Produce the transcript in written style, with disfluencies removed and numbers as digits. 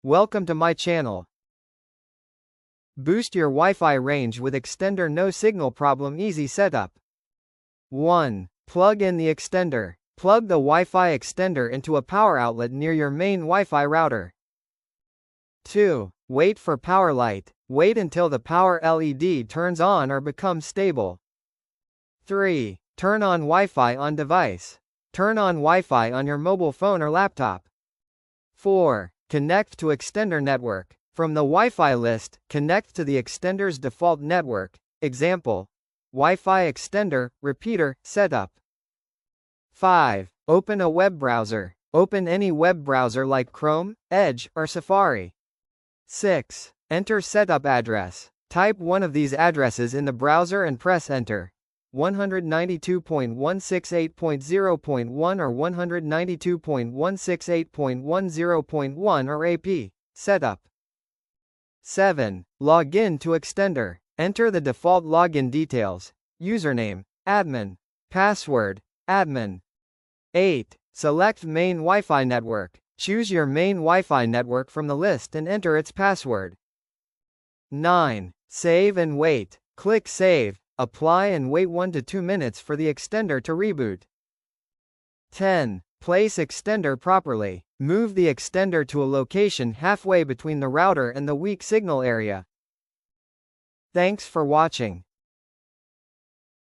Welcome to my channel. Boost your Wi-Fi range with extender. No signal problem. Easy setup. 1. Plug in the extender. Plug the Wi-Fi extender into a power outlet near your main Wi-Fi router. 2. Wait for power light. Wait until the power LED turns on or becomes stable. 3. Turn on Wi-Fi on device. Turn on Wi-Fi on your mobile phone or laptop. 4. Connect to extender network. From the Wi-Fi list, connect to the extender's default network. Example: Wi-Fi extender, repeater, setup. 5. Open a web browser. Open any web browser like Chrome, Edge, or Safari. 6. Enter setup address. Type one of these addresses in the browser and press enter. 192.168.0.1 or 192.168.10.1 or AP. Setup. 7. Log in to extender. Enter the default login details. Username: admin. Password: admin. 8. Select main Wi-Fi network. Choose your main Wi-Fi network from the list and enter its password. 9. Save and wait. Click Save, apply and wait 1 to 2 minutes for the extender to reboot. 10. Place extender properly. Move the extender to a location halfway between the router and the weak signal area. Thanks for watching.